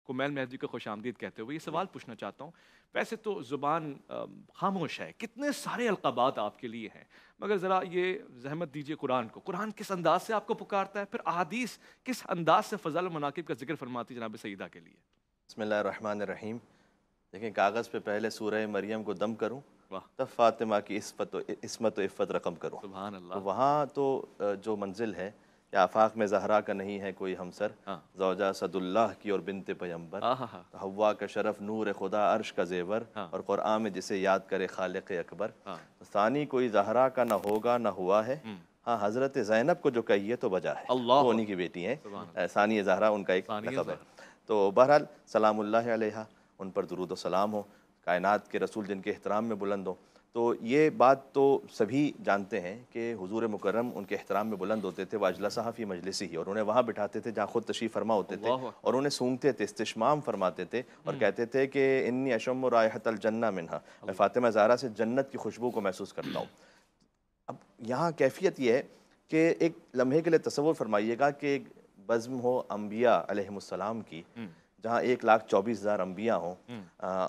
کمیل مہدی کو خوش آمدید کہتے ہوئے یہ سوال پوچھنا چاہتا ہوں. ویسے تو زبان خاموش ہے، کتنے سارے القابات آپ کے لیے ہیں، مگر ذرا یہ زحمت دیجئے قرآن کو. قرآن کس انداز سے آپ کو پکارتا ہے، پھر احادیث کس انداز سے فضائل و مناقب کا ذکر فرماتی جناب سیدہ کے لیے؟ بسم اللہ الرحمن الرحیم. دیکھیں کاغذ پہ پہلے سورہ مریم کو دم کروں، واہ، تب فاطمہ کی عصمت و عفت رقم کروں. سبحان تو اللہ. وہاں تو جو منزل ہے کہ آفاق میں زہرا کا نہیں ہے کوئی ہمسر، ہاں، زوجہ صد اللہ کی اور بنت پیمبر، ہاں ہاں حوا کا شرف نور خدا عرش کا زیور، ہاں اور قرآن میں جسے یاد کرے خالق اکبر. ہاں. ثانی کوئی زہرا کا نہ ہوگا نہ ہوا ہے، ہاں حضرت زینب کو جو کہیے تو بجا ہے، اللہ وہ انہی اکبر. کی بیٹی ہیں. سبحان اللہ. ثانی زہرا ان کا ایک ثانیہ لقب ہے. زہرا. تو بہرحال سلام اللہ علیہ، ان پر درود و سلام ہو، کائنات کے رسول جن کے احترام میں بلند ہو. تو یہ بات تو سبھی جانتے ہیں کہ حضور مکرم ان کے احترام میں بلند ہوتے تھے. واجلسہ فی مجلسی ہی، اور انہیں وہاں بٹھاتے تھے جہاں خود تشریف فرما ہوتے تھے، اللہ اکبر. اور انہیں سونگتے تھے، استشمام فرماتے تھے، اور کہتے تھے کہ انی اشم رائحۃ الجنہ منہا، میں فاطمہ زہرا سے جنت کی خوشبو کو محسوس کرتا ہوں. اب یہاں کیفیت یہ ہے کہ ایک لمحے کے لیے تصور فرمائیے گا کہ ایک بزم ہو انبیاء علیہم السلام کی، جہاں 1,24,000 انبیاء ہوں،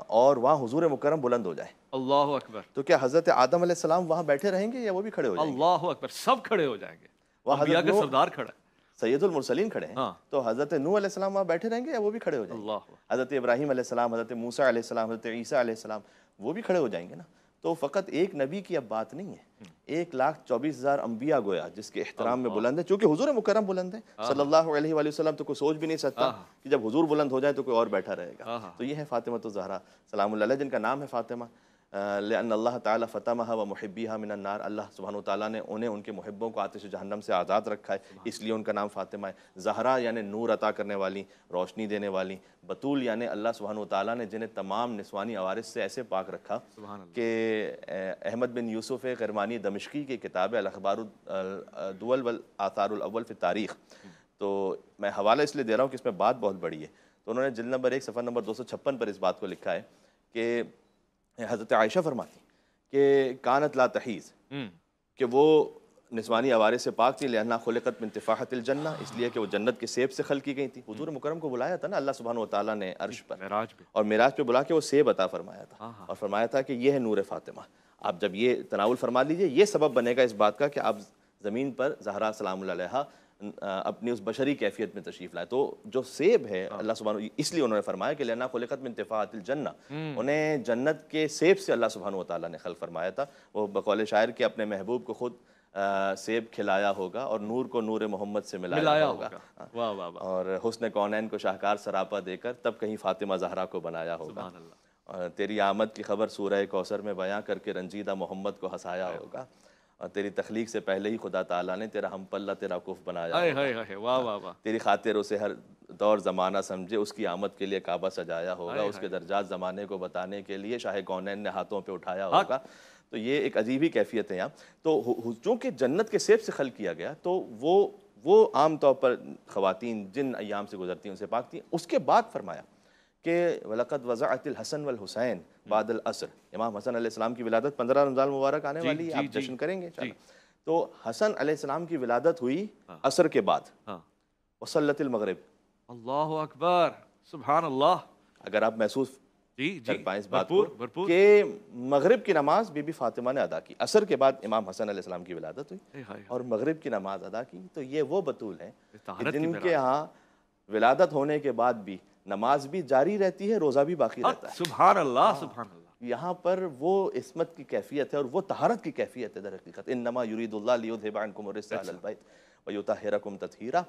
اور وہاں حضور مکرم بلند ہو جائے. اللہ اکبر. تو کیا حضرت آدم علیہ السلام وہاں بیٹھے رہیں گے یا وہ بھی کھڑے ہو جائیں گے؟ اللہ اکبر. سب کھڑے ہو جائیں گے. وہاں انبیاء حضرت کا نوح سردار کھڑا ہے. سید المرسلین کھڑے ہیں، ہاں. تو حضرت نوح علیہ السلام وہاں بیٹھے رہیں گے یا وہ بھی کھڑے ہو جائیں گے؟ اللہ. حضرت ابراہیم علیہ السلام، حضرت موسیٰ علیہ السلام، حضرت عیسیٰ علیہ السلام، وہ بھی کھڑے ہو جائیں گے نا. تو فقط ایک نبی کی اب بات نہیں ہے، 1,24,000 انبیاء گویا جس کے احترام میں بلند ہے، چونکہ حضور مکرم بلند ہے صلی اللہ علیہ وآلہ وسلم. تو کوئی سوچ بھی نہیں سکتا کہ جب حضور بلند ہو جائے تو کوئی اور بیٹھا رہے گا. تو یہ ہے فاطمہ الزہرا سلام اللہ علیہ، جن کا نام ہے فاطمہ لأن اللہ تعالیٰ فتمہا و محبیہا من النار. اللہ سبحانہ وتعالیٰ نے انہیں ان کے محبوں کو آتش جہنم سے آزاد رکھا ہے، اس لیے ان کا نام فاطمہ ہے. زہرا یعنی نور عطا کرنے والی، روشنی دینے والی. بطول یعنی اللہ سبحانہ وتعالیٰ نے جنہیں تمام نسوانی عوارض سے ایسے پاک رکھا کہ احمد بن یوسف غرمانی دمشقی کی کتاب ہے الاخبار الدول والآثار الاول فی التاریخ. تو میں حوالہ اس لیے دے رہا ہوں کہ اس میں بات بہت بڑی ہے. تو انہوں نے جلد نمبر 1 صفحہ نمبر 256 پر اس بات کو لکھا ہے کہ حضرت عائشہ فرماتی کہ کانت لا تحیز، کہ وہ نسوانی عوارض سے پاک تھی، لأنہا خلقت من تفاحۃ الجنہ، اس لیے کہ وہ جنت کے سیب سے خلق کی گئی تھی. حضور مکرم کو بلایا تھا نا اللہ سبحانہ وتعالیٰ نے عرش پر، اور معراج پہ بلا کے وہ سیب عطا فرمایا تھا، اور فرمایا تھا کہ یہ ہے نور فاطمہ. آپ جب یہ تناول فرما لیجئے، یہ سبب بنے گا اس بات کا کہ آپ زمین پر زہرا سلام اللہ علیہا اپنی اس بشری کیفیت میں تشریف لائے. تو جو سیب ہے اللہ سبحانہ، اس لیے انہوں نے فرمایا کہ لأنہا خلقت من تفاحۃ الجنہ، انہیں جنت کے سیب سے اللہ سبحانہ وتعالیٰ نے خلق فرمایا تھا. وہ بقول شاعر کے اپنے محبوب کو خود سیب کھلایا ہوگا اور نور کو نور محمد سے ملایا ہوگا، اور حسن کونین کو شاہکار سراپا دے کر تب کہیں فاطمہ زہرا کو بنایا ہوگا. اور تیری آمد کی خبر سورہ کوثر میں بیاں کر کے رنجیدہ محمد کو ہنسایا ہوگا، اور تیری تخلیق سے پہلے ہی خدا تعالیٰ نے تیرا ہم پلہ تیرا کف بنایا ہوگا. تیری خاطر اسے ہر دور زمانہ سمجھے، اس کی آمد کے لیے کعبہ سجایا ہوگا، اس کے درجات زمانے کو بتانے کے لیے شاہ کونین نے ہاتھوں پہ اٹھایا ہوگا. تو یہ ایک عجیب ہی کیفیت ہے یہاں. تو چونکہ جنت کے سیب سے خلق کیا گیا، تو وہ عام طور پر خواتین جن ایام سے گزرتی ہیں ان سے پاک تھیں. اس کے بعد فرمایا کہ وَلَقَدْ وَزَعَتِ الْحَسَنُ وَالْحُسَيْنُ بَعْدَ الْعَصْرِ. امام حسن علیہ السلام کی ولادت 15 رمضان مبارک آنے والی ہے، آپ جشن کریں گے انشاءاللہ. تو حسن علیہ السلام کی ولادت ہوئی عصر کے بعد، وصلت المغرب. اللہ اکبر، سبحان اللہ. اگر آپ محسوس کر پائیں اس بات کو کہ مغرب کی نماز بی بی فاطمہ نے ادا کی، عصر کے بعد امام حسن علیہ السلام کی ولادت ہوئی اور مغرب کی نماز ادا کی. تو یہ وہ بطول ہیں جن کے ہاں ولادت ہونے کے بعد بھی نماز بھی جاری رہتی ہے، روزہ بھی باقی رہتا ہے. سبحان اللہ، سبحان اللہ. یہاں پر وہ عصمت کی کیفیت ہے اور وہ طہارت کی کیفیت ہے در حقیقت. انما یرید اللہ لیذھب عنکم الرجس اہل البیت ویطہرکم تطہیرا.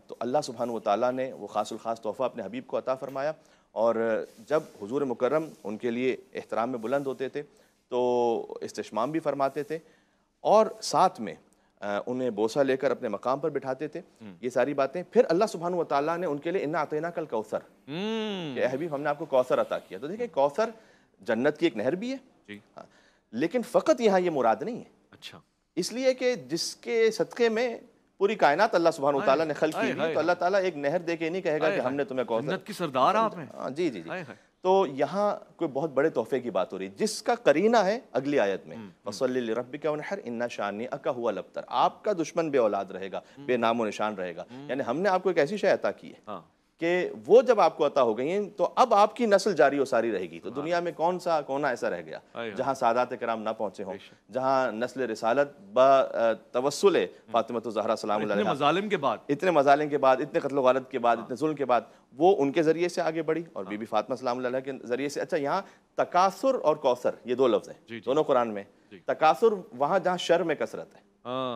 تو اللہ سبحانہ وتعالیٰ نے وہ خاص الخاص تحفہ اپنے حبیب کو عطا فرمایا. اور جب حضور مکرم ان کے لیے احترام میں بلند ہوتے تھے تو استشمام بھی فرماتے تھے، اور ساتھ میں انہیں بوسہ لے کر اپنے مقام پر بٹھاتے تھے. یہ ساری باتیں پھر اللہ سبحانہ وتعالیٰ نے ان کے لیے انا اعطیناک الکوثر، کہ اے حبیب ہم نے آپ کو کوثر عطا کیا. تو دیکھیں کوثر جنت کی ایک نہر بھی ہے، لیکن فقط یہاں یہ مراد نہیں ہے. اچھا، اس لیے کہ جس کے صدقے میں پوری کائنات اللہ سبحانہ وتعالیٰ نے خلق کی ہوئی، تو اللہ تعالیٰ ایک نہر دے کے نہیں کہے گا کہ ہم نے تمہیں کوثر. جنت کی سردار آپ ہیں. جی جی جی. تو یہاں کوئی بہت بڑے تحفے کی بات ہو رہی ہے جس کا قرینہ ہے اگلی آیت میں فَصَلِّ لِرَبِّكَ وَانْحَرْ إِنَّ شَانِئَكَ هُوَ الْأَبْتَرُ. آپ کا دشمن بے اولاد رہے گا، بے نام و نشان رہے گا. یعنی ہم نے آپ کو ایک ایسی شے عطا کی ہے کہ وہ جب آپ کو عطا ہو گئی ہیں تو اب آپ کی نسل جاری و ساری رہے گی. تو دنیا میں کون سا کونا ایسا رہ گیا جہاں سادات کرام نہ پہنچے ہوں, جہاں نسل رسالت توسل فاطمہ الزہرا سلام اللہ علیہا مظالم کے بعد, اتنے مظالم کے بعد, اتنے قتل و غارت کے بعد, اتنے ظلم کے بعد, وہ ان کے ذریعے سے آگے بڑھی اور بی بی فاطمہ سلام اللہ علیہا کے ذریعے سے. اچھا, یہاں تکاثر اور کوثر یہ دو لفظ ہیں دونوں قرآن میں. تکاثر وہاں جہاں شر میں کثرت ہے,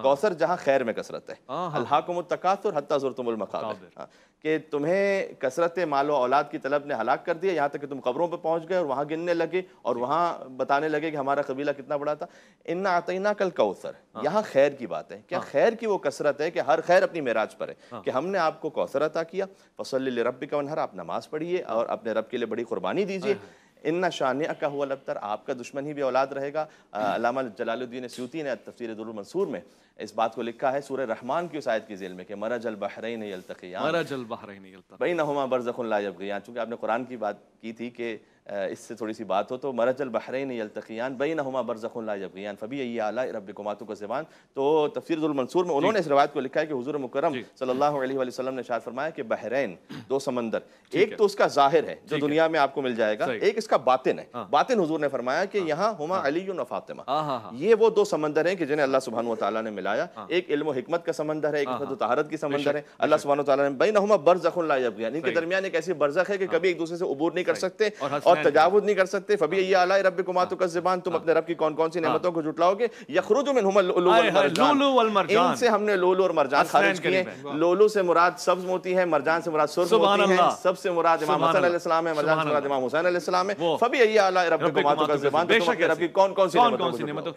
کوثر جہاں خیر میں کثرت ہے. الہاکم التکاثر حتی زرتم المقابر, کہ تمہیں کثرت مال و اولاد کی طلب نے ہلاک کر دیا یہاں تک کہ تم قبروں پہ پہنچ گئے اور وہاں گننے لگے اور وہاں بتانے لگے کہ ہمارا قبیلہ کتنا بڑا تھا. انا اعطیناک الکوثر, یہاں خیر کی بات ہے. کیا خیر کی وہ کثرت ہے کہ ہر خیر اپنی معراج پر ہے کہ ہم نے آپ کو کوثر عطا کیا. فصلی لربک وانحر, آپ نماز پڑھیے اور اپنے رب کے لیے بڑی قربانی دیجیے. ان شانئک هو الابتر, آپ کا دشمن ہی بھی اولاد رہے گا. علامہ جلال الدین سیوطی نے تفسیر در المنصور میں اس بات کو لکھا ہے سورہ رحمان کی اس آیت کی ذیل میں کہ مرج البحرین یلتقیان, مرج البحرین یلتقیان بینہما برزخ لا یبغیان. چونکہ آپ نے قرآن کی بات کی تھی کہ اس سے تھوڑی سی بات ہو تو مرج البحرین یلتقیان بینہما برزخ لا یبغیان فبأی آلاء ربکما تکذبان. تو تفسیر در المنصور میں انہوں نے اس روایت کو لکھا ہے کہ حضور مکرم صلی اللہ علیہ وآلہ وسلم نے ارشاد فرمایا کہ بحرین, دو سمندر, ایک تو اس کا ظاہر ہے جو دنیا میں آپ کو مل جائے گا, ایک اس کا باطن ہے. باطن حضور نے فرمایا کہ یہاں ہما علی و فاطمہ, یہ وہ دو سمندر ہیں کہ جنہیں اللہ سبحانہ و تعالیٰ نے ملایا. ایک علم و حکمت کا سمندر ہے, ایک حکمت و طہارت کی سمندر ہے. اللہ سبحانہ و تعالیٰ نے بینہما برزخ لا یبغیان, ان کے درمیان ایک ایسی برزخ ہے کہ کبھی ایک دوسرے سے عبور نہیں کر سکتے اور تجاوز نہیں کر سکتے. فبأی آلاء ربکما تکذبان, تم اپنے رب کی کون کون سی نعمتوں کو جھٹلاؤ گے. یخرج منہما اللؤلؤ والمرجان, ان سے ہم نے لؤلؤ اور مرجان خارج کیے. لؤلؤ سے مراد سبز موتی ہے, مرجان سے مراد سرخ موتی ہے. سب سے مراد امام حسن علیہ السلام ہے, مرجان سے مراد امام حسین علیہ السلام ہے. فبأی آلاء ربکما تکذبان, تم اپنے رب کی کون کون سی نعمتوں